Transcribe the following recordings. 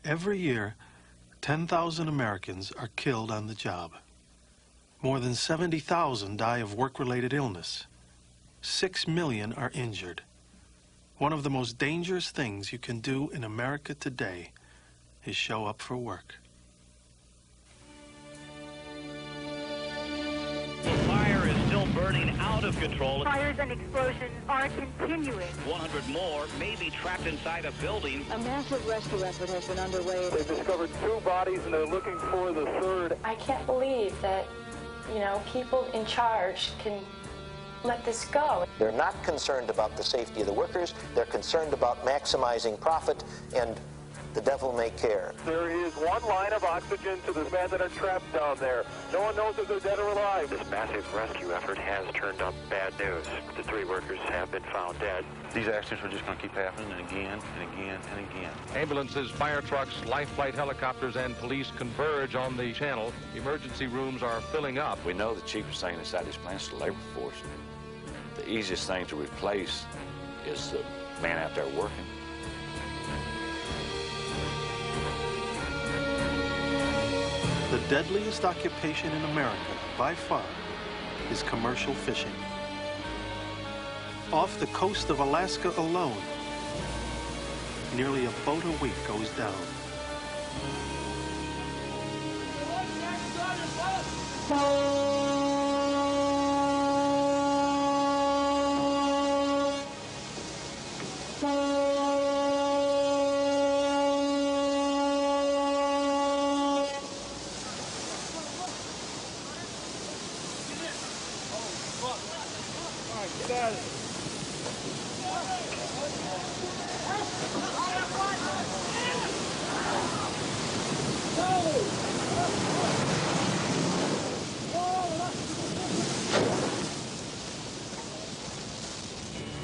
Every year, 10,000 Americans are killed on the job. More than 70,000 die of work-related illness. 6 million are injured. One of the most dangerous things you can do in America today is show up for work. The fire is still burning out of control. Fires and explosions are continuing. 100 more may be trapped inside a building. A massive rescue effort has been underway. They've discovered 2 bodies and they're looking for the 3rd. I can't believe that, people in charge can let this go. They're not concerned about the safety of the workers. They're concerned about maximizing profit, and the devil may care. There is 1 line of oxygen to the men that are trapped down there. No one knows if they're dead or alive. This massive rescue effort has turned up bad news. The 3 workers have been found dead. These accidents are just going to keep happening and again and again and again. Ambulances, fire trucks, life flight helicopters, and police converge on the channel. Emergency rooms are filling up. We know the cheapest thing inside these plants is the labor force. The easiest thing to replace is the man out there working. The deadliest occupation in America, by far, is commercial fishing. Off the coast of Alaska alone, nearly a boat a week goes down.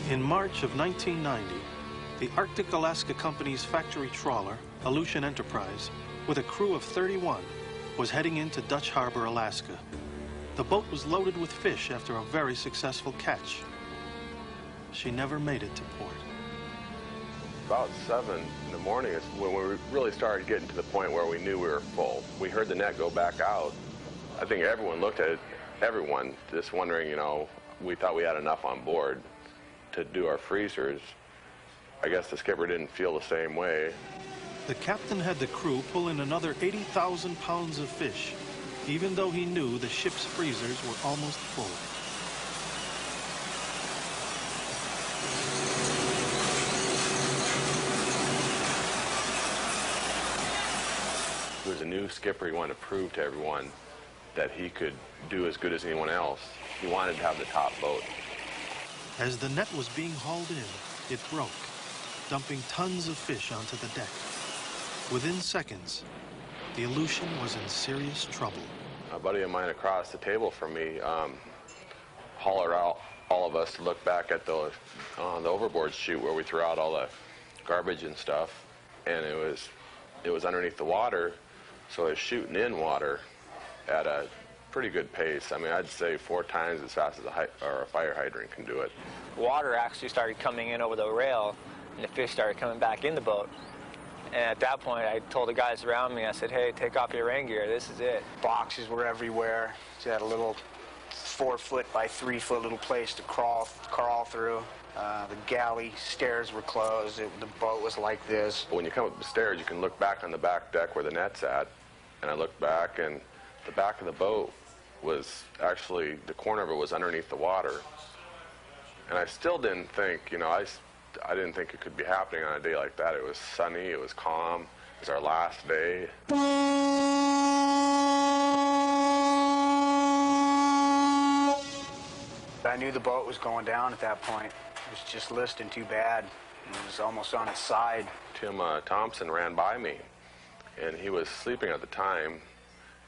In March of 1990, the Arctic Alaska Company's factory trawler, Aleutian Enterprise, with a crew of 31, was heading into Dutch Harbor, Alaska. The boat was loaded with fish after a very successful catch. She never made it to port. About 7 in the morning is when we really started getting to the point where we knew we were full. We heard the net go back out. I think everyone looked at it, everyone just wondering, we thought we had enough on board to do our freezers. I guess the skipper didn't feel the same way. The captain had the crew pull in another 80,000 pounds of fish, even though he knew the ship's freezers were almost full. There was a new skipper. He wanted to prove to everyone that he could do as good as anyone else. He wanted to have the top boat. As the net was being hauled in, it broke, dumping tons of fish onto the deck. Within seconds, the Aleutian was in serious trouble. A buddy of mine across the table from me hollered out all of us to look back at the overboard chute where we threw out all the garbage and stuff, and it was underneath the water, so it was shooting in water at a pretty good pace. I mean, I'd say 4 times as fast as a fire hydrant can do it. Water actually started coming in over the rail, and the fish started coming back in the boat. And at that point, I told the guys around me, I said, hey, take off your rain gear, this is it. Boxes were everywhere. So you had a little 4-foot by 3-foot little place to crawl through. The galley stairs were closed. The boat was like this. When you come up the stairs, you can look back on the back deck where the net's at. And I looked back, and the back of the boat was actually, the corner of it was underneath the water. And I still didn't think, I didn't think it could be happening on a day like that. It was sunny, it was calm, it was our last day. I knew the boat was going down at that point. It was just listing too bad. It was almost on its side. Tim Thompson ran by me, and he was sleeping at the time,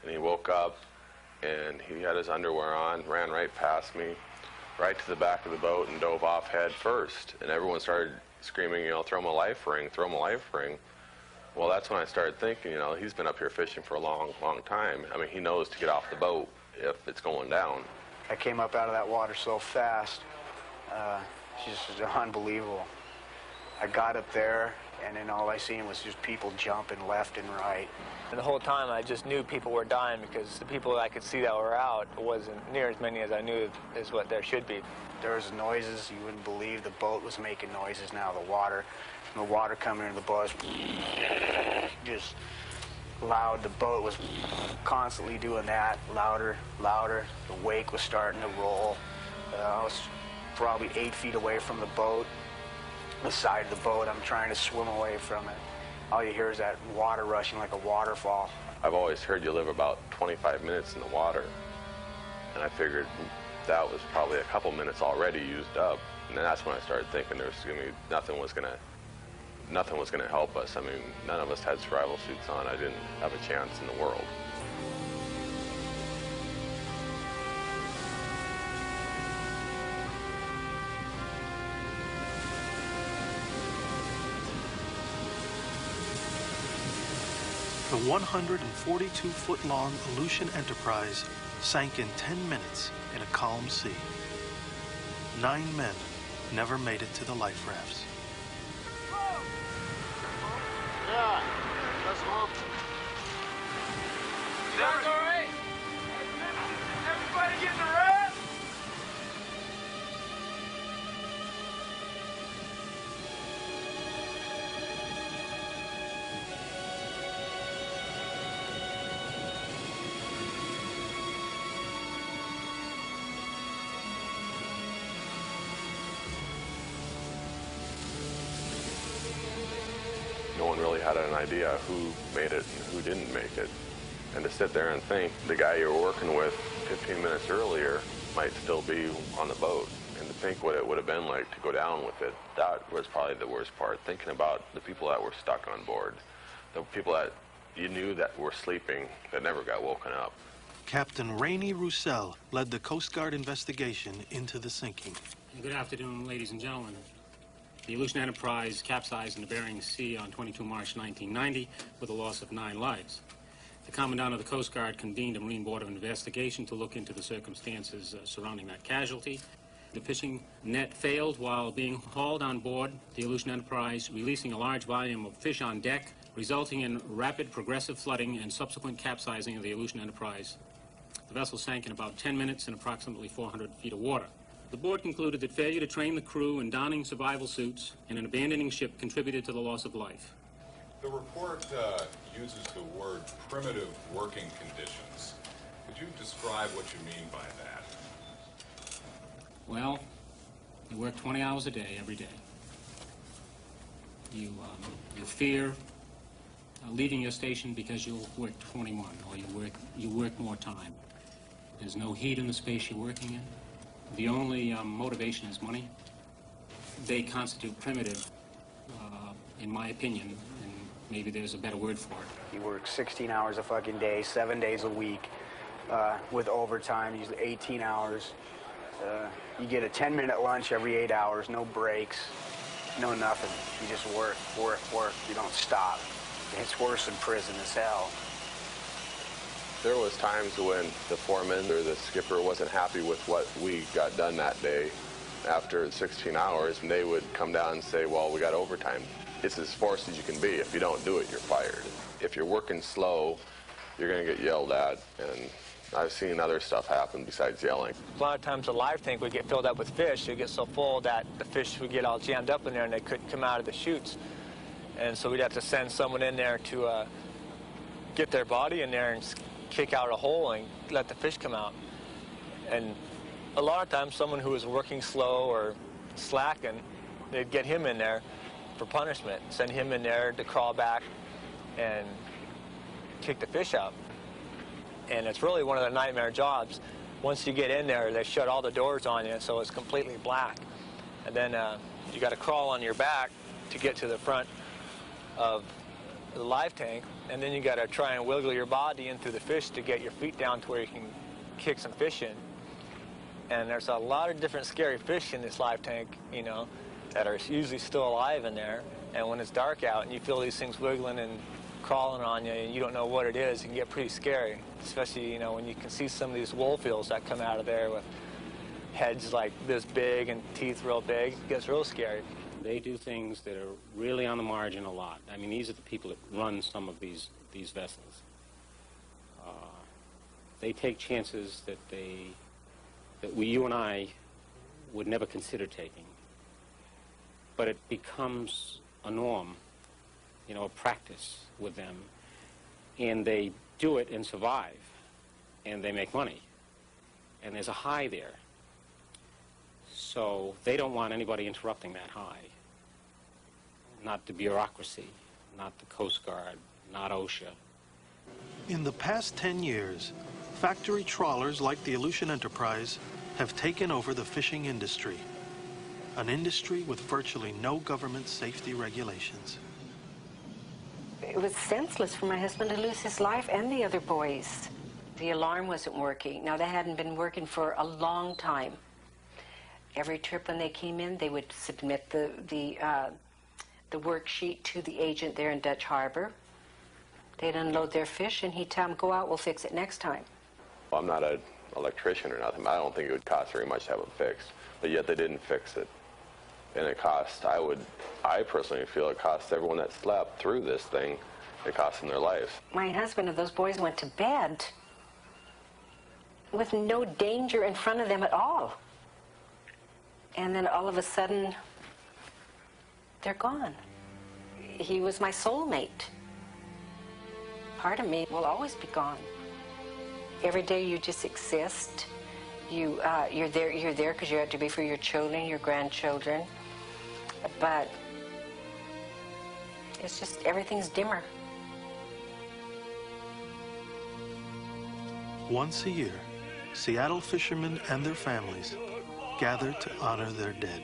and he woke up, and he had his underwear on, ran right past me, right to the back of the boat, and dove off head first. And everyone started screaming, throw him a life ring, throw him a life ring. Well, that's when I started thinking, he's been up here fishing for a long, long time. I mean, he knows to get off the boat if it's going down. I came up out of that water so fast. It just was unbelievable. I got up there, and then all I seen was just people jumping left and right. And the whole time I just knew people were dying because the people I could see that were out wasn't near as many as I knew is what there should be. There was noises you wouldn't believe. The boat was making noises now. The water coming into the boat was just loud. The boat was constantly doing that, louder, louder. The wake was starting to roll. I was probably 8 feet away from the boat, the side of the boat. I'm trying to swim away from it. All you hear is that water rushing like a waterfall. I've always heard you live about 25 minutes in the water, and I figured that was probably a couple minutes already used up. And then that's when I started thinking there was gonna be nothing was gonna help us. I mean, none of us had survival suits on. I didn't have a chance in the world. The 142-foot-long Aleutian Enterprise sank in 10 minutes in a calm sea. 9 men never made it to the life rafts. Yeah, let's move. Sounds all right? Everybody getting a raft? No one really had an idea who made it and who didn't make it. And to sit there and think the guy you were working with 15 minutes earlier might still be on the boat, and to think what it would have been like to go down with it, that was probably the worst part. Thinking about the people that were stuck on board, the people that you knew that were sleeping that never got woken up. Captain Rainey Roussel led the Coast Guard investigation into the sinking. Good afternoon, ladies and gentlemen. The Aleutian Enterprise capsized in the Bering Sea on 22 March 1990 with a loss of 9 lives. The Commandant of the Coast Guard convened a Marine Board of Investigation to look into the circumstances surrounding that casualty. The fishing net failed while being hauled on board the Aleutian Enterprise, releasing a large volume of fish on deck, resulting in rapid progressive flooding and subsequent capsizing of the Aleutian Enterprise. The vessel sank in about 10 minutes in approximately 400 feet of water. The board concluded that failure to train the crew in donning survival suits and in abandoning ship contributed to the loss of life. The report uses the word primitive working conditions. Could you describe what you mean by that? Well, you work 20 hours a day, every day. You fear leaving your station because you'll work 21, or you work more time. There's no heat in the space you're working in. The only motivation is money. They constitute primitive, in my opinion, and maybe there's a better word for it. You work 16 hours a fucking day, 7 days a week, with overtime, usually 18 hours. You get a 10-minute lunch every 8 hours, no breaks, no nothing. You just work, work, work. You don't stop. It's worse than prison as hell. There was times when the foreman or the skipper wasn't happy with what we got done that day after 16 hours, and they would come down and say, well, we got overtime. It's as forced as you can be. If you don't do it, you're fired. If you're working slow, you're going to get yelled at, and I've seen other stuff happen besides yelling. A lot of times the live tank would get filled up with fish. It would get so full that the fish would get all jammed up in there and they couldn't come out of the chutes. And so we'd have to send someone in there to get their body in there and kick out a hole and let the fish come out. And a lot of times someone who was working slow or slacking, they'd get him in there for punishment, send him in there to crawl back and kick the fish out. And it's really one of the nightmare jobs. Once you get in there, they shut all the doors on you, so it's completely black. And then you got to crawl on your back to get to the front of the live tank, and then you got to try and wiggle your body in through the fish to get your feet down to where you can kick some fish in. And there's a lot of different scary fish in this live tank, you know, that are usually still alive in there. And when it's dark out and you feel these things wiggling and crawling on you and you don't know what it is, it can get pretty scary. Especially, you know, when you can see some of these wolf eels that come out of there with heads like this big and teeth real big. It gets real scary. They do things that are really on the margin a lot. I mean, these are the people that run some of these vessels. They take chances that you and I would never consider taking. But it becomes a norm, you know, a practice with them. And they do it and survive. And they make money. And there's a high there. So they don't want anybody interrupting that high. Not the bureaucracy, not the Coast Guard, not OSHA. In the past 10 years, factory trawlers like the Aleutian Enterprise have taken over the fishing industry, an industry with virtually no government safety regulations. It was senseless for my husband to lose his life and the other boys. The alarm wasn't working. Now, that hadn't been working for a long time. Every trip when they came in, they would submit the worksheet to the agent there in Dutch Harbor. They'd unload their fish, and he'd tell them, go out, we'll fix it next time. Well, I'm not an electrician or nothing, but I don't think it would cost very much to have it fixed. But yet they didn't fix it. And it cost, I personally feel it cost everyone that slept through this thing, it cost them their lives. My husband and those boys went to bed with no danger in front of them at all. And then all of a sudden, they're gone. He was my soulmate. Part of me will always be gone. Every day you just exist. You're there because you have to be for your children, your grandchildren. But it's just, everything's dimmer. Once a year, Seattle fishermen and their families gather to honor their dead.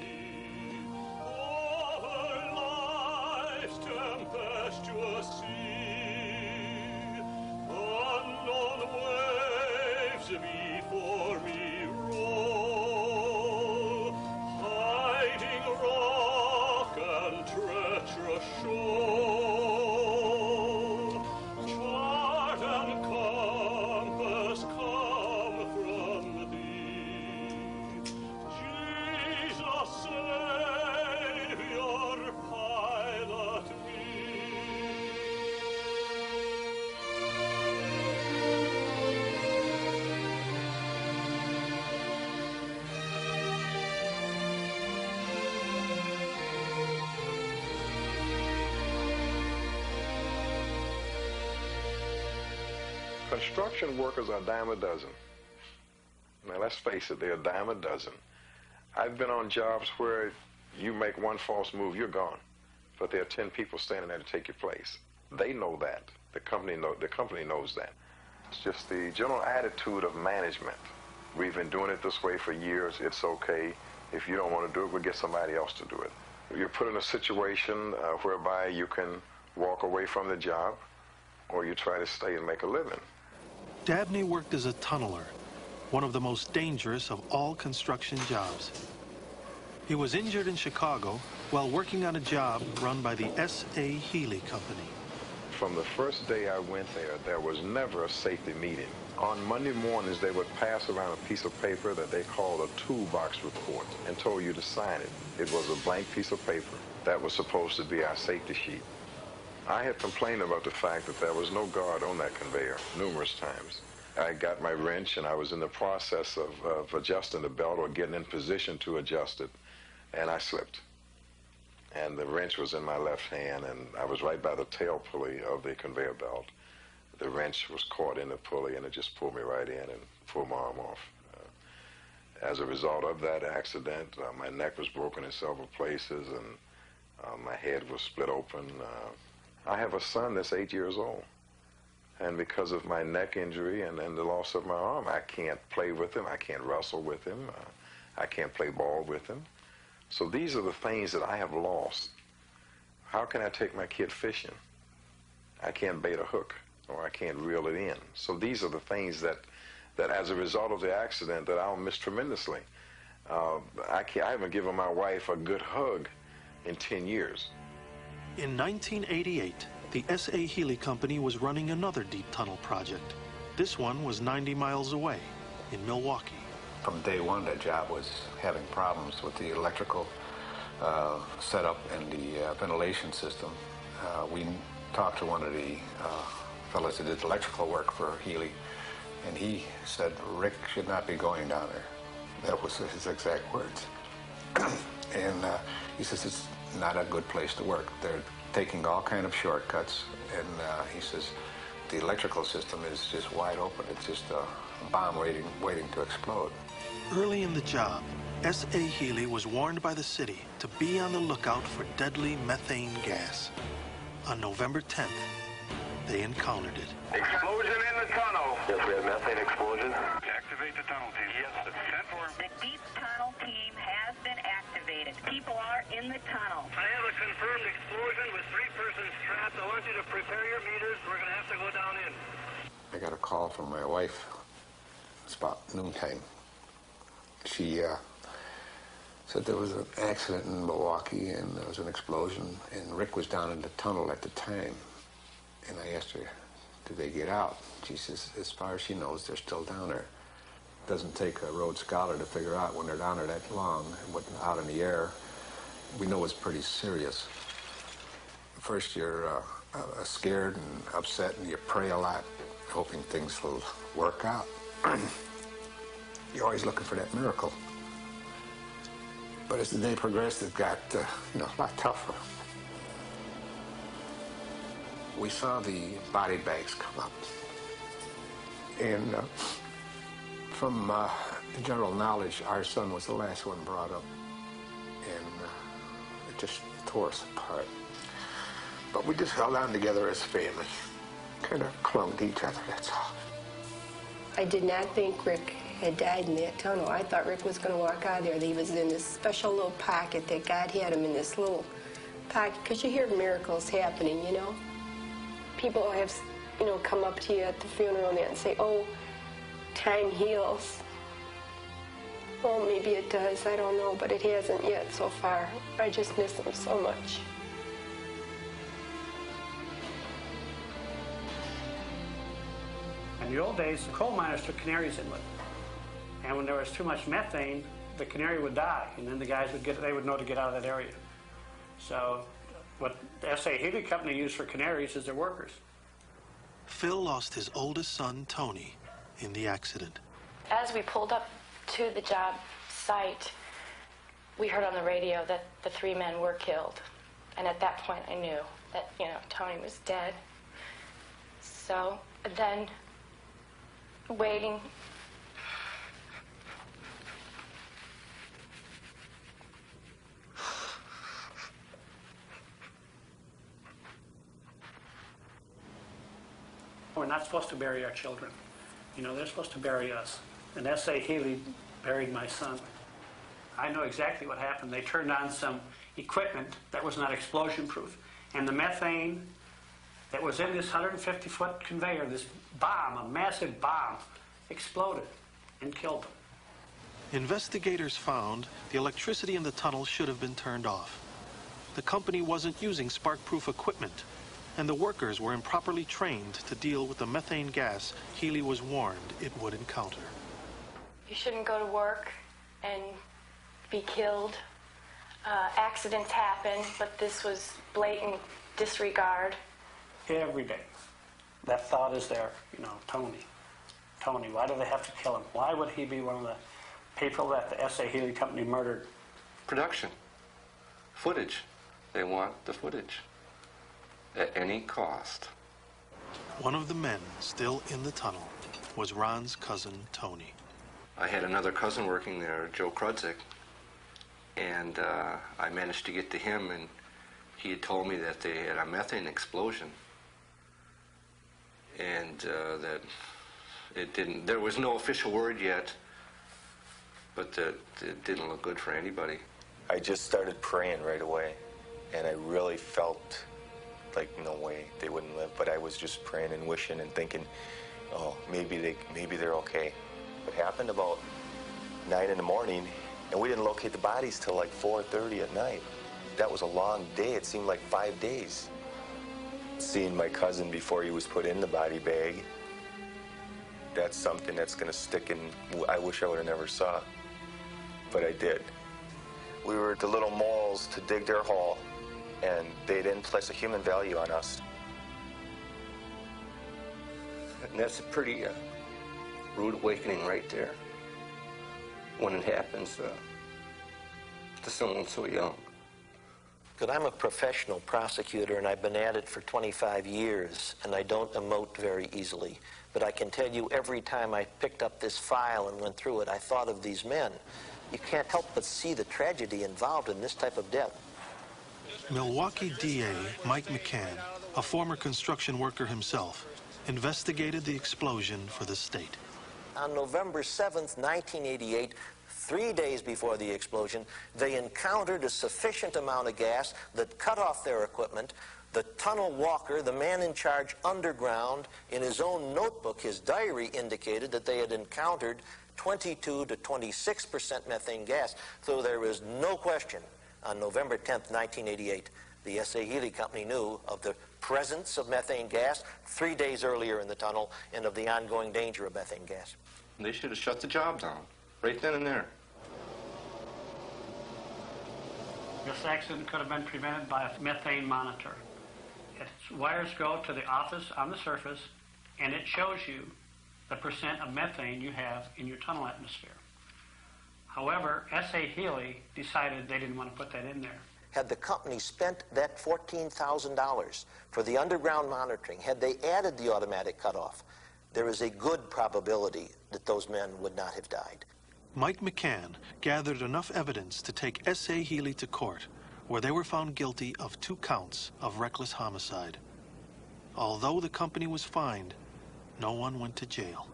Construction workers are a dime a dozen. Now, let's face it, they're a dime a dozen. I've been on jobs where you make one false move, you're gone. But there are 10 people standing there to take your place. They know that. The company knows that. It's just the general attitude of management. We've been doing it this way for years. It's okay. If you don't want to do it, we'll get somebody else to do it. You're put in a situation whereby you can walk away from the job, or you try to stay and make a living. Dabney worked as a tunneler, one of the most dangerous of all construction jobs. He was injured in Chicago while working on a job run by the S.A. Healy Company. From the first day I went there was never a safety meeting. On Monday mornings, they would pass around a piece of paper that they called a toolbox report and told you to sign it. It was a blank piece of paper. That was supposed to be our safety sheet. I had complained about the fact that there was no guard on that conveyor numerous times. I got my wrench and I was in the process of adjusting the belt or getting in position to adjust it, and I slipped. And the wrench was in my left hand, and I was right by the tail pulley of the conveyor belt. The wrench was caught in the pulley, and it just pulled me right in and pulled my arm off. As a result of that accident, my neck was broken in several places, and my head was split open. I have a son that's 8 years old, and because of my neck injury and the loss of my arm, I can't play with him, I can't wrestle with him, I can't play ball with him. So these are the things that I have lost. How can I take my kid fishing? I can't bait a hook, or I can't reel it in. So these are the things that as a result of the accident that I'll miss tremendously. I haven't given my wife a good hug in 10 years. In 1988, the S.A. Healy Company was running another deep tunnel project. This one was 90 miles away, in Milwaukee. from day one, that job was having problems with the electrical setup and the ventilation system. We talked to one of the fellows that did electrical work for Healy, and he said Rick should not be going down there. That was his exact words. And he says it's not a good place to work. They're taking all kind of shortcuts, and he says the electrical system is just wide open. It's just a bomb waiting to explode. Early in the job, S.A. Healy was warned by the city to be on the lookout for deadly methane gas. On November 10th, they encountered it. Explosion in the tunnel. Yes, we have methane explosion. Activate the tunnel team. Yes, the deep tunnel team has been activated. People are in the tunnel. I have a confirmed explosion with 3 persons trapped. I want you to prepare your meters. We're going to have to go down in. I got a call from my wife. It's about noontime. She said there was an accident in Milwaukee and there was an explosion, and Rick was down in the tunnel at the time. And I asked her, did they get out? She says, as far as she knows, they're still down there. It doesn't take a Rhodes Scholar to figure out when they're down there that long and what out in the air. We know it's pretty serious. First, you're scared and upset, and you pray a lot, hoping things will work out. You're always looking for that miracle. But as the day progressed, it got a lot tougher. We saw the body bags come up. And from general knowledge, our son was the last one brought up. And it just tore us apart. But we just held on together as family. Kind of clung to each other, that's all. I did not think Rick had died in that tunnel. I thought Rick was going to walk out of there. He was in this special little pocket that God had him in, this little pocket, because you hear miracles happening, you know. People have, come up to you at the funeral and say, oh, time heals. Well, maybe it does, I don't know, but it hasn't yet so far. I just miss him so much. In the old days, the coal miners took canaries in with them. And when there was too much methane, the canary would die, and then the guys they would know to get out of that area. So what the S.A. Healy Company used for canaries is their workers. Phil lost his oldest son, Tony, in the accident. As we pulled up to the job site, we heard on the radio that the 3 men were killed. And at that point, I knew that, Tony was dead. So then, waiting. We're not supposed to bury our children. They're supposed to bury us. And S.A. Healy buried my son. I know exactly what happened. They turned on some equipment that was not explosion-proof. And the methane that was in this 150-foot conveyor, this bomb, a massive bomb, exploded and killed them. Investigators found the electricity in the tunnel should have been turned off. The company wasn't using spark-proof equipment, and the workers were improperly trained to deal with the methane gas Healy was warned it would encounter. You shouldn't go to work and be killed. Accidents happen, but this was blatant disregard. Every day, that thought is there, Tony, why do they have to kill him? Why would he be one of the people that the S.A. Healy Company murdered? Production. Footage. They want the footage. At any cost. One of the men still in the tunnel was Ron's cousin, Tony. I had another cousin working there, Joe Krudzik, and I managed to get to him, and he had told me that they had a methane explosion, and that it didn't, there was no official word yet, but that it didn't look good for anybody. I just started praying right away, and I really felt like no way they wouldn't live, but I was just praying and wishing and thinking, oh, maybe they're okay. It happened about 9 in the morning, and we didn't locate the bodies till like 4:30 at night. That was a long day. It seemed like 5 days. Seeing my cousin before he was put in the body bag, That's something that's going to stick in. I wish I would have never saw it, but I did. We were the little moles to dig their hole, and they didn't place a human value on us. And that's a pretty rude awakening right there when it happens to someone so young. Because I'm a professional prosecutor and I've been at it for 25 years and I don't emote very easily. But I can tell you every time I picked up this file and went through it, I thought of these men. You can't help but see the tragedy involved in this type of death. Milwaukee DA Mike McCann, a former construction worker himself, investigated the explosion for the state. On November 7th, 1988, 3 days before the explosion, they encountered a sufficient amount of gas that cut off their equipment. The tunnel walker, the man in charge underground, in his own notebook, his diary indicated that they had encountered 22 to 26% methane gas. So there is no question on November 10th, 1988, the S.A. Healy Company knew of the presence of methane gas 3 days earlier in the tunnel and of the ongoing danger of methane gas. They should have shut the job down right then and there. This accident could have been prevented by a methane monitor. Its wires go to the office on the surface, and it shows you the percent of methane you have in your tunnel atmosphere. However, S.A. Healy decided they didn't want to put that in there. Had the company spent that $14,000 for the underground monitoring, had they added the automatic cutoff, there is a good probability that those men would not have died. Mike McCann gathered enough evidence to take S.A. Healy to court, where they were found guilty of 2 counts of reckless homicide. Although the company was fined, no one went to jail.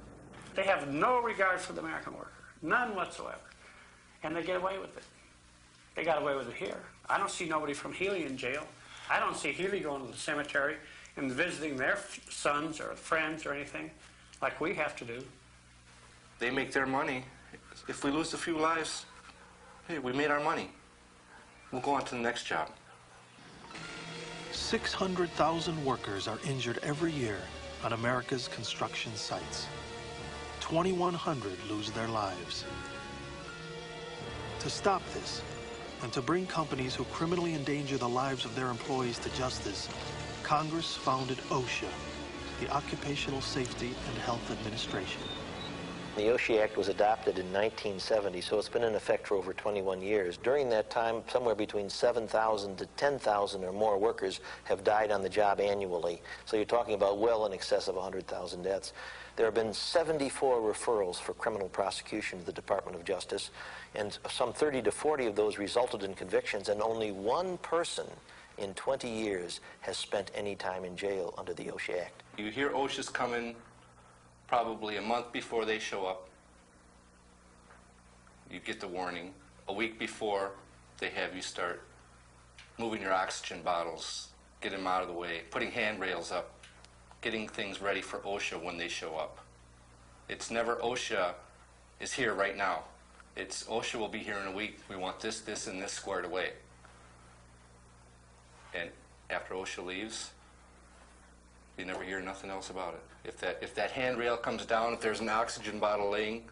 They have no regard for the American worker, none whatsoever, and they get away with it. They got away with it here. I don't see nobody from Healy in jail. I don't see Healy going to the cemetery and visiting their sons or friends or anything like we have to do. They make their money. If we lose a few lives, hey, we made our money. We'll go on to the next job. 600,000 workers are injured every year on America's construction sites. 2,100 lose their lives. To stop this, and to bring companies who criminally endanger the lives of their employees to justice, Congress founded OSHA, the Occupational Safety and Health Administration. The OSHA Act was adopted in 1970, so it's been in effect for over 21 years. During that time, somewhere between 7,000 to 10,000 or more workers have died on the job annually. So you're talking about well in excess of 100,000 deaths. There have been 74 referrals for criminal prosecution to the Department of Justice, and some 30 to 40 of those resulted in convictions, and only one person in 20 years has spent any time in jail under the OSHA Act. You hear OSHA's coming probably a month before they show up. You get the warning. A week before, they have you start moving your oxygen bottles, get them out of the way, putting handrails up, getting things ready for OSHA when they show up. It's never OSHA is here right now. It's OSHA will be here in a week. We want this, this, and this squared away. And after OSHA leaves, you never hear nothing else about it. If that handrail comes down, if there's an oxygen bottle laying,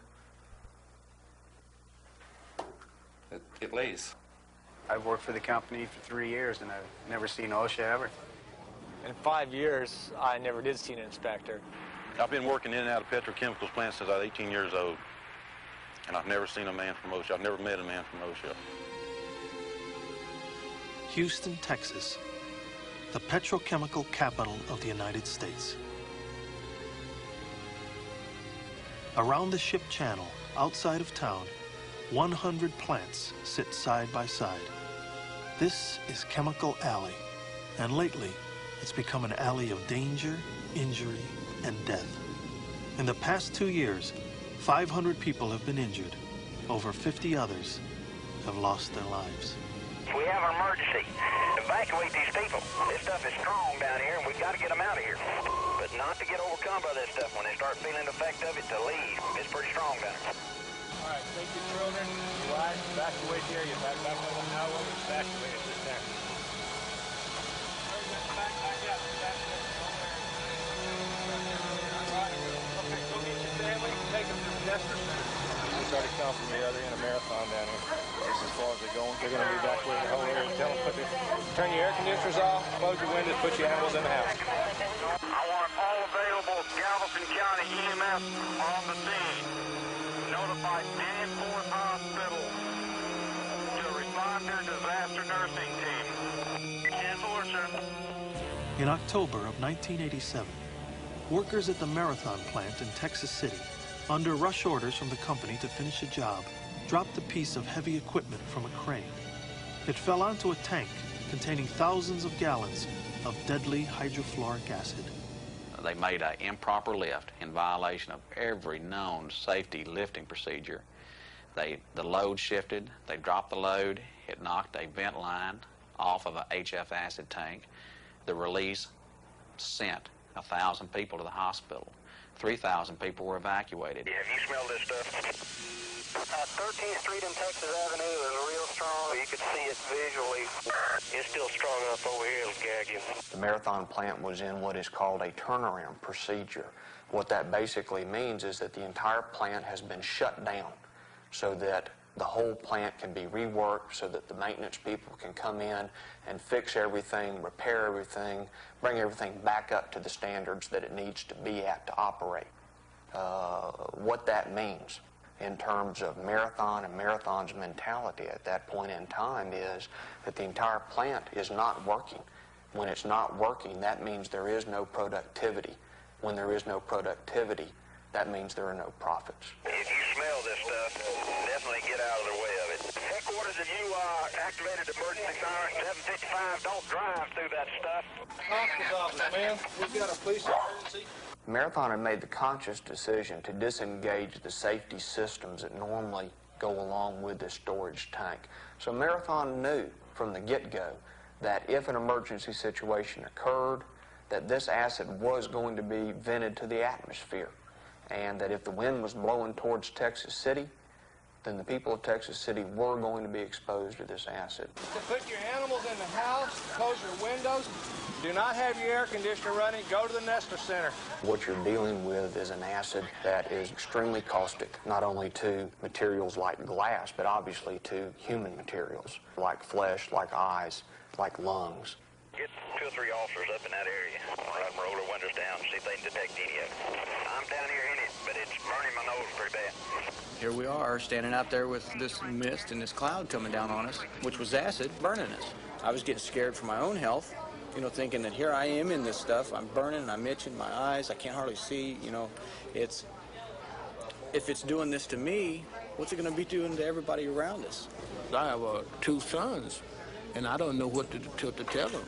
it lays. I've worked for the company for 3 years, and I've never seen OSHA ever. In 5 years, I never did see an inspector. I've been working in and out of petrochemicals plants since I was 18 years old, and I've never seen a man from OSHA. I've never met a man from OSHA. Houston, Texas, the petrochemical capital of the United States. Around the ship channel, outside of town, 100 plants sit side by side. This is Chemical Alley, and lately, it's become an alley of danger, injury, and death. In the past 2 years, 500 people have been injured. Over 50 others have lost their lives. We have an emergency. Evacuate these people. This stuff is strong down here, and we've got to get them out of here. But not to get overcome by this stuff. When they start feeling the effect of it, to leave. It's pretty strong down here. All right, take your children, your wife, evacuate the area. Back up over now, we'll evacuate it this there. Back up. Okay, go get your Nestor Center. It's already come from the other end of Marathon down here. This is as far as they're going. They're going to evacuate the whole area. Tell them, turn your air conditioners off, close your windows, put your animals in the house. I want all available Galveston County EMS on the scene. Notify Danforth Hospital to responder disaster nursing team. Cancel or sir? In October of 1987, workers at the Marathon plant in Texas City, under rush orders from the company to finish a job, dropped a piece of heavy equipment from a crane. It fell onto a tank containing thousands of gallons of deadly hydrofluoric acid. They made an improper lift in violation of every known safety lifting procedure. The load shifted, they dropped the load, it knocked a vent line off of a HF acid tank. The release sent 1,000 people to the hospital. 3,000 people were evacuated. Yeah, have you smelled this stuff? 13th Street and Texas Avenue is real strong. You could see it visually. It's still strong enough over here to gag you. The Marathon plant was in what is called a turnaround procedure. What that basically means is that the entire plant has been shut down so that the whole plant can be reworked, so that the maintenance people can come in and fix everything, repair everything, bring everything back up to the standards that it needs to be at to operate. What that means in terms of Marathon and Marathon's mentality at that point in time is that the entire plant is not working. When it's not working, that means there is no productivity. When there is no productivity, that means there are no profits. If you smell this stuff, definitely get out of the way of it. Headquarters, if you activated emergency siren 755, don't drive through that stuff. Hospital office, ma'am. We've got a police emergency. Marathon had made the conscious decision to disengage the safety systems that normally go along with this storage tank. So Marathon knew from the get-go that if an emergency situation occurred, that this acid was going to be vented to the atmosphere, and that if the wind was blowing towards Texas City, then the people of Texas City were going to be exposed to this acid. To put your animals in the house, close your windows, do not have your air conditioner running, go to the Nestor Center. What you're dealing with is an acid that is extremely caustic, not only to materials like glass, but obviously to human materials, like flesh, like eyes, like lungs. Get 2 or 3 officers up in that area. Let them roll their windows down and see if they can detect any of it. I'm down here in it, but it's burning my nose pretty bad. Here we are, standing out there with this mist and this cloud coming down on us, which was acid burning us. I was getting scared for my own health, you know, thinking that here I am in this stuff. I'm burning, I'm itching, my eyes, I can't hardly see, you know. If it's doing this to me, what's it going to be doing to everybody around us? I have 2 sons, and I don't know what to tell them.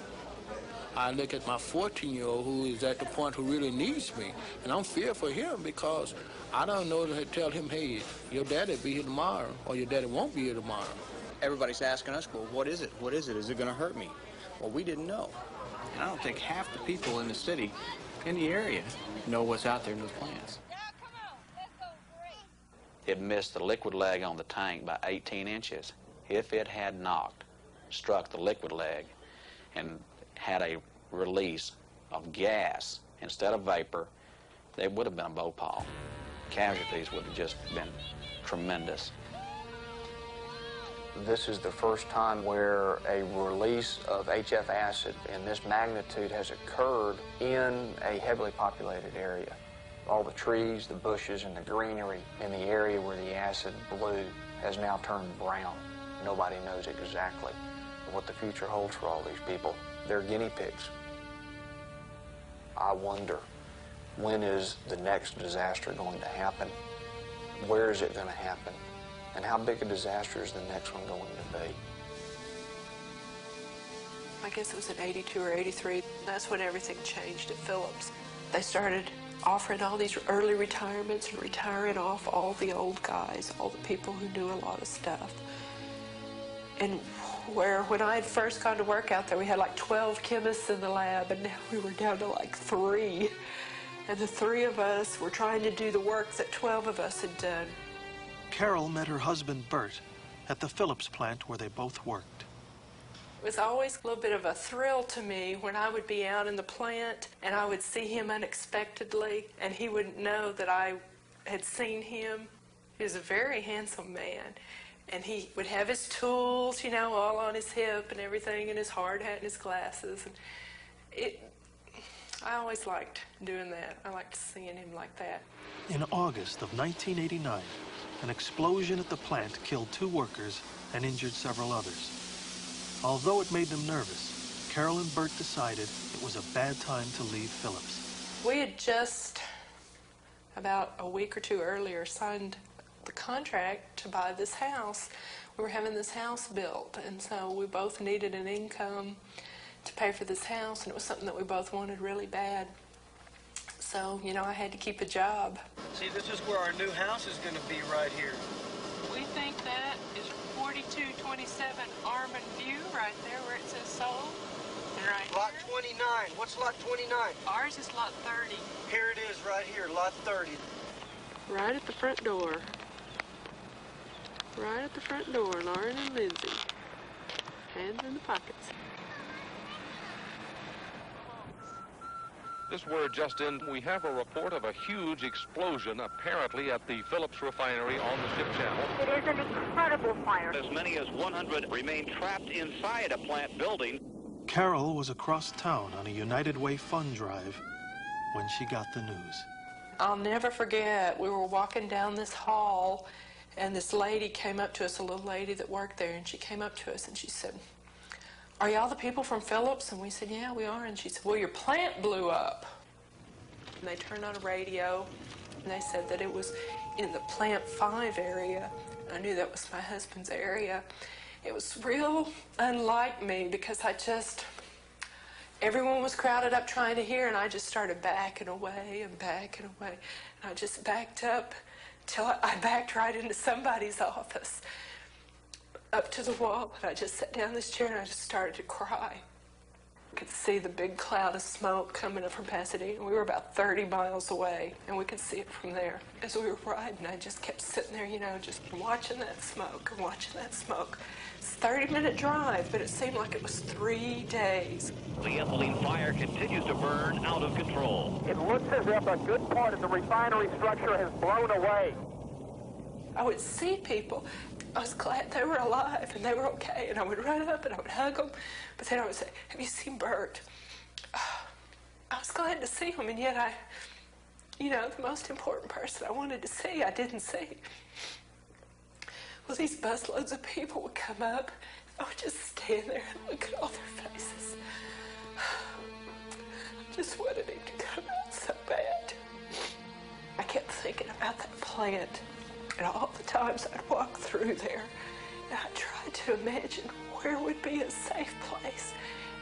I look at my 14-year-old who is at the point who really needs me, and I'm fearful for him because I don't know to tell him, hey, your daddy will be here tomorrow, or your daddy won't be here tomorrow. Everybody's asking us, well, what is it? What is it? Is it going to hurt me? Well, we didn't know. And I don't think half the people in the city, in the area, know what's out there in those plants. It missed the liquid leg on the tank by 18 inches. If it had struck the liquid leg and had a release of gas instead of vapor, there would have been a Bhopal. Casualties would have just been tremendous. This is the first time where a release of HF acid in this magnitude has occurred in a heavily populated area. All the trees, the bushes, and the greenery in the area where the acid blew has now turned brown. Nobody knows exactly what the future holds for all these people. They're guinea pigs. I wonder, when is the next disaster going to happen? Where is it going to happen? And how big a disaster is the next one going to be? I guess it was in 82 or 83. That's when everything changed at Phillips. They started offering all these early retirements and retiring off all the old guys, all the people who knew a lot of stuff. And when I had first gone to work out there, we had like 12 chemists in the lab, and now we were down to like 3. And the 3 of us were trying to do the work that 12 of us had done. Carol met her husband, Bert, at the Phillips plant where they both worked. It was always a little bit of a thrill to me when I would be out in the plant and I would see him unexpectedly and he wouldn't know that I had seen him. He was a very handsome man. And he would have his tools, you know, all on his hip and everything, and his hard hat and his glasses. And I always liked doing that. I liked seeing him like that. In August of 1989, an explosion at the plant killed 2 workers and injured several others. Although it made them nervous, Carol and Bert decided it was a bad time to leave Phillips. We had just, about a week or 2 earlier, signed the contract to buy this house. We were having this house built, and so we both needed an income to pay for this house, and it was something that we both wanted really bad. So, you know, I had to keep a job. See, this is where our new house is going to be, right here. We think that is 4227 Armand View, right there where it says sold. And right Lot 29. What's lot 29? Ours is lot 30. Here it is, right here, lot 30. Right at the front door. Right at the front door, Lauren and Lindsay. Hands in the pockets. This word just in, we have a report of a huge explosion apparently at the Phillips refinery on the ship channel. It is an incredible fire. As many as 100 remain trapped inside a plant building. Carol was across town on a United Way fund drive when she got the news. I'll never forget, we were walking down this hall, and this lady came up to us, a little lady that worked there, and she came up to us and she said, "Are y'all the people from Phillips?" And we said, "Yeah, we are." And she said, "Well, your plant blew up." And they turned on a radio, and they said that it was in the Plant 5 area. I knew that was my husband's area. It was real unlike me because everyone was crowded up trying to hear, and I just started backing away and backing away. And I just backed up till I backed right into somebody's office, up to the wall, and I just sat down in this chair and I just started to cry. I could see the big cloud of smoke coming up from Pasadena. We were about 30 miles away, and we could see it from there. As we were riding, I just kept sitting there, you know, just watching that smoke and watching that smoke. It's a 30-minute drive, but it seemed like it was 3 days. The ethylene fire continues to burn out of control. It looks as if a good part of the refinery structure has blown away. I would see people. I was glad they were alive and they were okay, and I would run up and I would hug them, but then I would say, "Have you seen Bert?" I was glad to see him, and yet the most important person I wanted to see, I didn't see. Well, these busloads of people would come up. I would just stand there and look at all their faces. I just wanted him to come out so bad. I kept thinking about that plant and all the times I'd walk through there, and I tried to imagine where would be a safe place,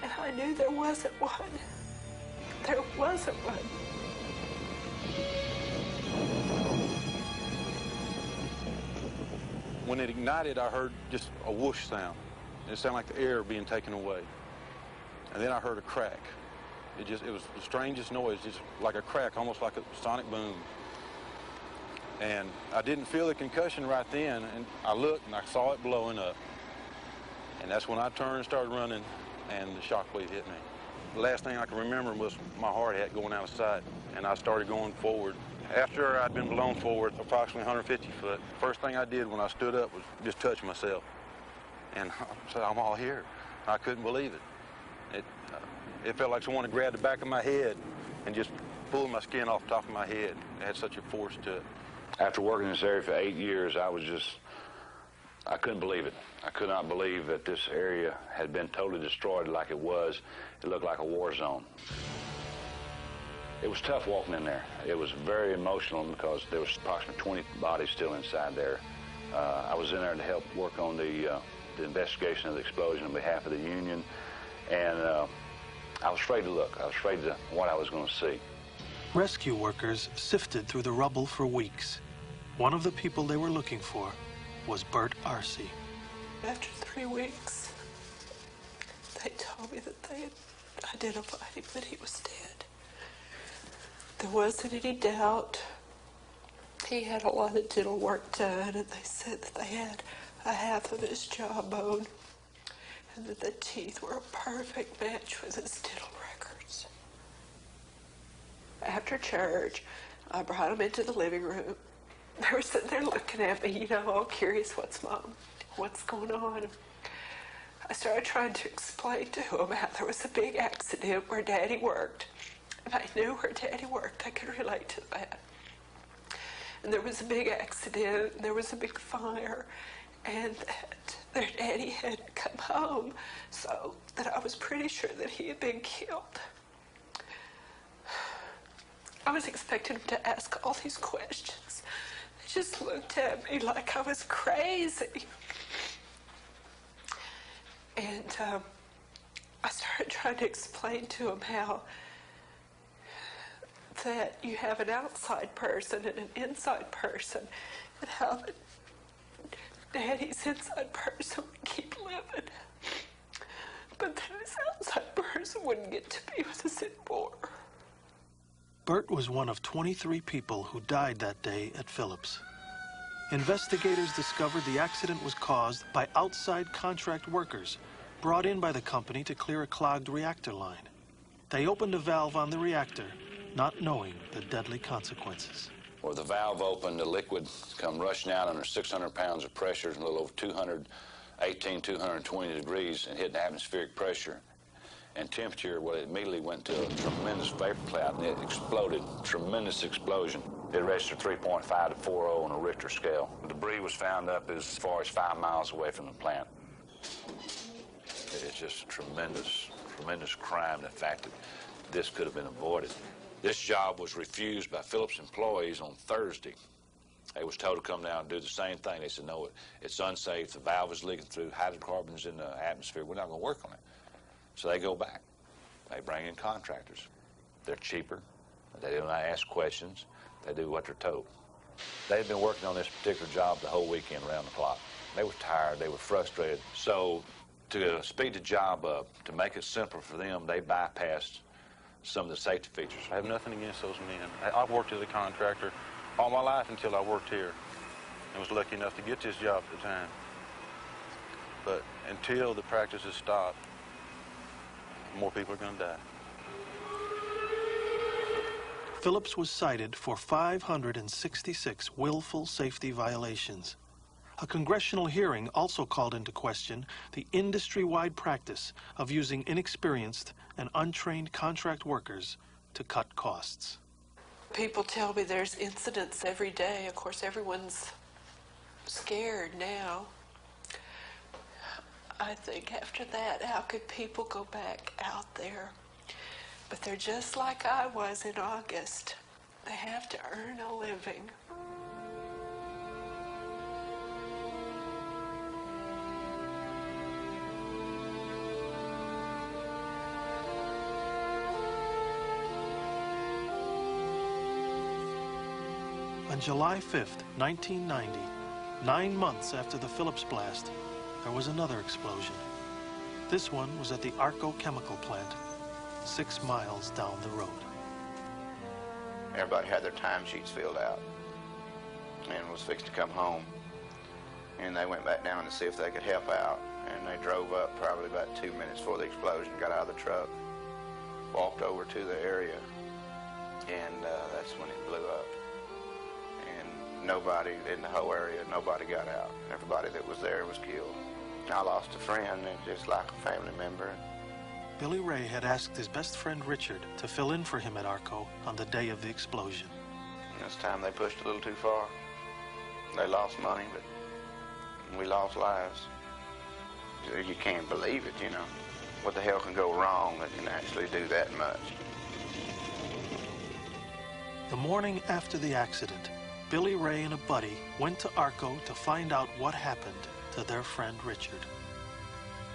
and I knew there wasn't one. There wasn't one. When it ignited, I heard just a whoosh sound. It sounded like the air being taken away. And then I heard a crack. It was the strangest noise, just like a crack, almost like a sonic boom. And I didn't feel the concussion right then, and I looked and I saw it blowing up. And that's when I turned and started running, and the shockwave hit me. The last thing I can remember was my hard hat going out of sight, and I started going forward. After I'd been blown forward approximately 150 foot, first thing I did when I stood up was just touch myself. And I said, "I'm all here." I couldn't believe it. It felt like someone had grabbed the back of my head and just pulled my skin off the top of my head. It had such a force to it. After working in this area for 8 years, I couldn't believe it. I could not believe that this area had been totally destroyed like it was. It looked like a war zone. It was tough walking in there. It was very emotional because there was approximately 20 bodies still inside there. I was in there to help work on the investigation of the explosion on behalf of the union, and I was afraid to look. I was afraid of what I was going to see. Rescue workers sifted through the rubble for weeks. One of the people they were looking for was Bert Arce. After 3 weeks, they told me that they had identified him, that he was dead. There wasn't any doubt. He had a lot of dental work done, and they said that they had a half of his jawbone, and that the teeth were a perfect match with his dental records. After church, I brought him into the living room, They were sitting there looking at me, you know, all curious, what's going on? I started trying to explain to them how there was a big accident where Daddy worked. If I knew where Daddy worked, I could relate to that. And there was a big accident, and there was a big fire, and that their daddy had come home, so that I was pretty sure that he had been killed. I was expecting him to ask all these questions. They just looked at me like I was crazy. And I started trying to explain to him how that you have an outside person and an inside person, and how Daddy's inside person would keep living, but that his outside person wouldn't get to be with us anymore. Bert was one of 23 people who died that day at Phillips. Investigators discovered the accident was caused by outside contract workers brought in by the company to clear a clogged reactor line. They opened a valve on the reactor, not knowing the deadly consequences. Where the valve opened, the liquid come rushing out under 600 pounds of pressure, a little over 220 degrees, and hit an atmospheric pressure and temperature. Well, it immediately went to a tremendous vapor cloud, and it exploded. Tremendous explosion. It registered 3.5 to 4.0 on a Richter scale. The debris was found up as far as 5 miles away from the plant. It's just a tremendous crime, the fact that this could have been avoided. This job was refused by Phillips employees on Thursday. They was told to come down and do the same thing. They said, no, it's unsafe. The valve is leaking through hydrocarbons in the atmosphere. We're not going to work on it. So they go back. They bring in contractors. They're cheaper. They do not ask questions. They do what they're told. They'd been working on this particular job the whole weekend around the clock. They were tired. They were frustrated. So to speed the job up, to make it simpler for them, they bypassed some of the safety features. I have nothing against those men. I've worked as a contractor all my life until I worked here. I was lucky enough to get this job at the time. But until the practices stop, more people are going to die. Phillips was cited for 566 willful safety violations. A congressional hearing also called into question the industry-wide practice of using inexperienced and untrained contract workers to cut costs. People tell me there's incidents every day. Of course, everyone's scared now. I think after that, how could people go back out there? But they're just like I was in August. They have to earn a living. On July 5th, 1990, 9 months after the Phillips blast, there was another explosion. This one was at the Arco chemical plant, 6 miles down the road. Everybody had their timesheets filled out and was fixed to come home. And they went back down to see if they could help out. And they drove up probably about 2 minutes before the explosion, got out of the truck, walked over to the area, and that's when it blew up. Nobody in the whole area, nobody got out. Everybody that was there was killed. I lost a friend, and just like a family member. Billy Ray had asked his best friend Richard to fill in for him at Arco on the day of the explosion. And this time they pushed a little too far. They lost money, but we lost lives. You can't believe it, you know. What the hell can go wrong that can actually do that much? The morning after the accident, Billy Ray and a buddy went to Arco to find out what happened to their friend Richard.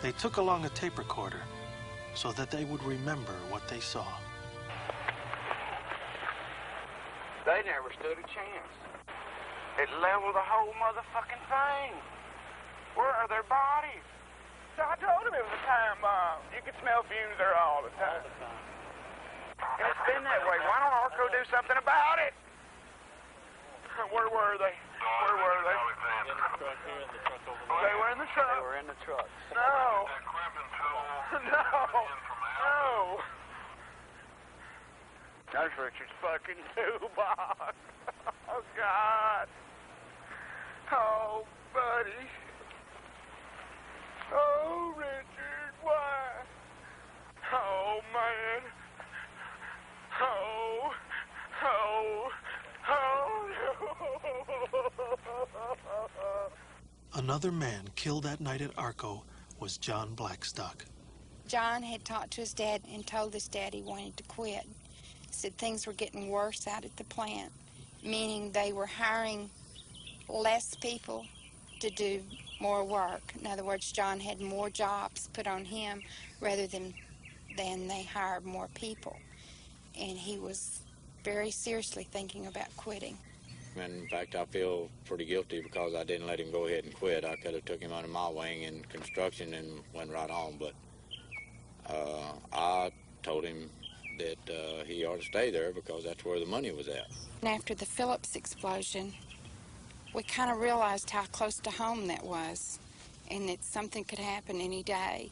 They took along a tape recorder so that they would remember what they saw. They never stood a chance. It leveled the whole motherfucking thing. Where are their bodies? So I told him it was a time bomb. You could smell fumes there all the time. And it's been that way. Why don't Arco do something about it? Where were they? Where were they? They were in the truck. They were in the truck. No. No. No. That's Richard's fucking toolbox. Oh, God. Oh, buddy. Oh, Richard, why? Oh, man. Oh, Another man killed that night at Arco was John Blackstock. John had talked to his dad and told his dad he wanted to quit. Said things were getting worse out at the plant, meaning they were hiring less people to do more work. In other words, John had more jobs put on him rather than they hired more people. And he was very seriously thinking about quitting. And in fact, I feel pretty guilty because I didn't let him go ahead and quit. I could have took him under my wing in construction and went right on, but I told him that he ought to stay there because that's where the money was at. And after the Phillips explosion, we kind of realized how close to home that was and that something could happen any day.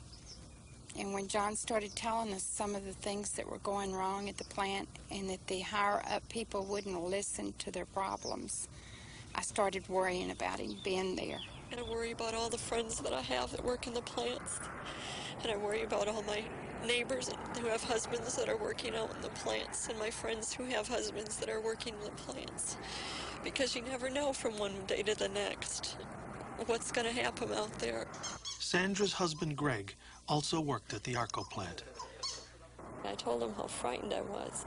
And when John started telling us some of the things that were going wrong at the plant and that the higher-up people wouldn't listen to their problems, I started worrying about him being there. And I worry about all the friends that I have that work in the plants. And I worry about all my neighbors who have husbands that are working out in the plants and my friends who have husbands that are working in the plants. Because you never know from one day to the next what's going to happen out there. Sandra's husband, Greg, also worked at the Arco plant. I told him how frightened I was,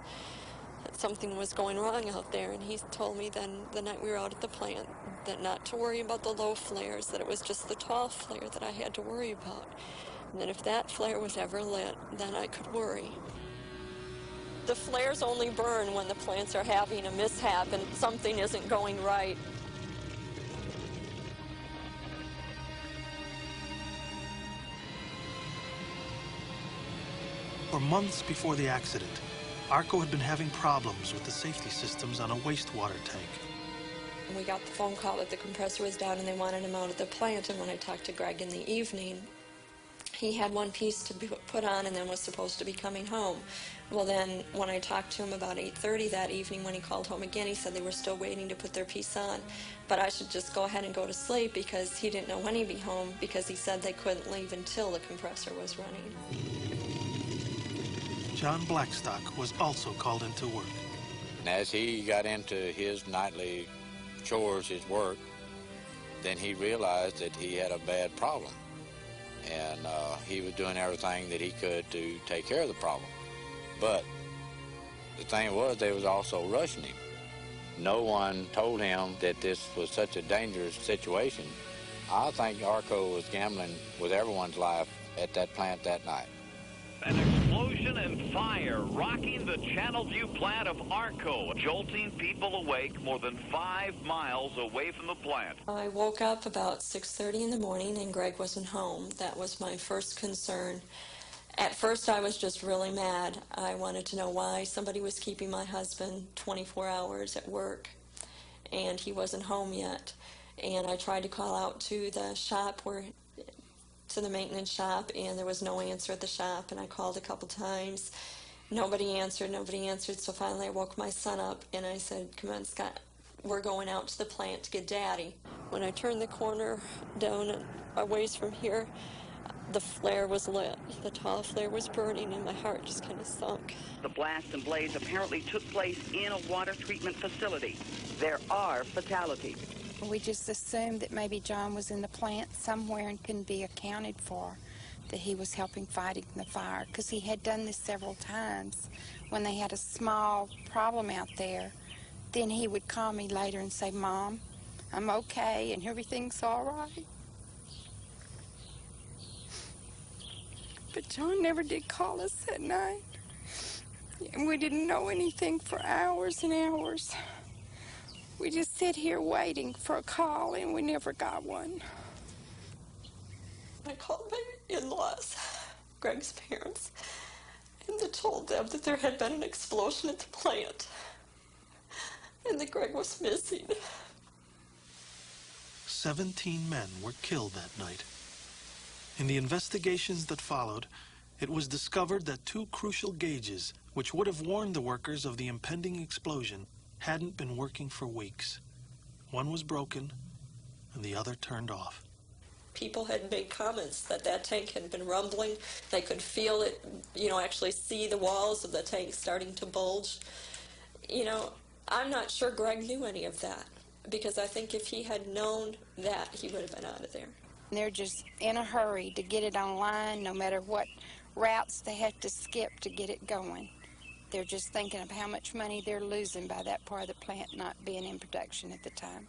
that something was going wrong out there, and he told me then the night we were out at the plant that not to worry about the low flares, that it was just the tall flare that I had to worry about, and that if that flare was ever lit, then I could worry. The flares only burn when the plants are having a mishap and something isn't going right. For months before the accident, Arco had been having problems with the safety systems on a wastewater tank. We got the phone call that the compressor was down and they wanted him out at the plant, and when I talked to Greg in the evening, he had one piece to be put on and then was supposed to be coming home. Well, then when I talked to him about 8:30 that evening when he called home again, he said they were still waiting to put their piece on, but I should just go ahead and go to sleep because he didn't know when he'd be home, because he said they couldn't leave until the compressor was running. John Blackstock was also called into work. And as he got into his nightly chores, his work, then he realized that he had a bad problem. And he was doing everything that he could to take care of the problem. But the thing was, they was also rushing him. No one told him that this was such a dangerous situation. I think Arco was gambling with everyone's life at that plant that night. An explosion and fire rocking the Channelview plant of Arco, jolting people awake more than 5 miles away from the plant. I woke up about 6:30 in the morning and Greg wasn't home. That was my first concern. At first I was just really mad. I wanted to know why somebody was keeping my husband 24 hours at work and he wasn't home yet. And I tried to call out to the shop to the maintenance shop, and there was no answer at the shop, and I called a couple times. Nobody answered, so finally I woke my son up, and I said, "Come on, Scott, we're going out to the plant to get Daddy." When I turned the corner down a ways from here, the flare was lit. The tall flare was burning, and my heart just kind of sunk. The blast and blaze apparently took place in a water treatment facility. There are fatalities. We just assumed that maybe John was in the plant somewhere and couldn't be accounted for, that he was helping fighting the fire, because he had done this several times. When they had a small problem out there, then he would call me later and say, "Mom, I'm okay and everything's all right." But John never did call us that night, and we didn't know anything for hours and hours. We just sit here waiting for a call, and we never got one. I called my in-laws, Greg's parents, and I told them that there had been an explosion at the plant, and that Greg was missing. 17 men were killed that night. In the investigations that followed, it was discovered that 2 crucial gauges, which would have warned the workers of the impending explosion, hadn't been working for weeks. One was broken, and the other turned off. People had made comments that that tank had been rumbling. They could feel it, actually see the walls of the tank starting to bulge. I'm not sure Greg knew any of that, because I think if he had known that, he would have been out of there. They're just in a hurry to get it online, no matter what routes they have to skip to get it going. They're just thinking of how much money they're losing by that part of the plant not being in production at the time.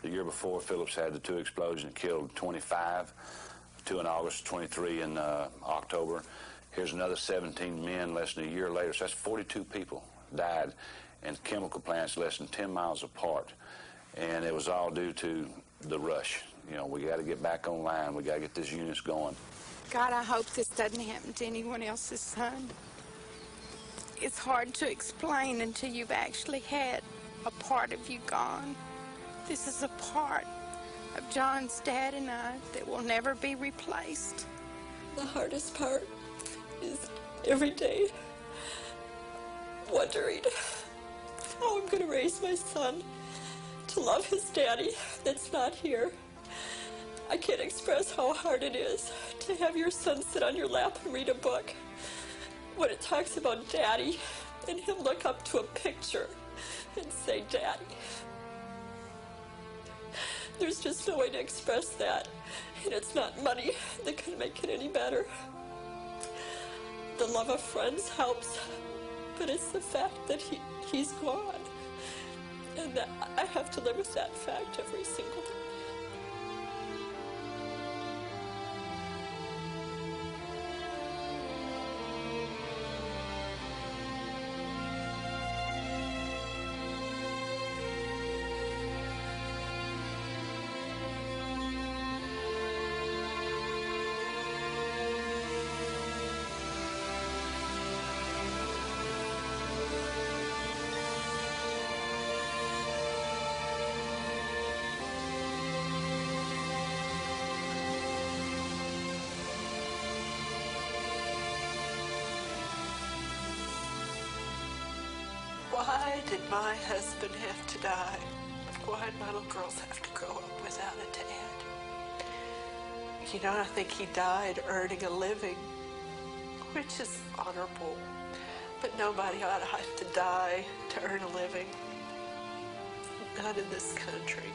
The year before, Phillips had the 2 explosions that killed 25, 2 in August, 23 in October. Here's another 17 men less than a year later, so that's 42 people died in chemical plants less than 10 miles apart. And it was all due to the rush. We got to get back online. We got to get these units going. God, I hope this doesn't happen to anyone else's son. It's hard to explain until you've actually had a part of you gone. This is a part of John's dad and I that will never be replaced. The hardest part is every day wondering how I'm going to raise my son to love his daddy that's not here. I can't express how hard it is to have your son sit on your lap and read a book. When it talks about Daddy, and him look up to a picture and say, Daddy. There's just no way to express that, and it's not money that can make it any better. The love of friends helps, but it's the fact that he's gone, and that I have to live with that fact every single day. Why did my husband have to die? Why did my little girls have to grow up without a dad? I think he died earning a living, which is honorable. But nobody ought to have to die to earn a living. Not in this country.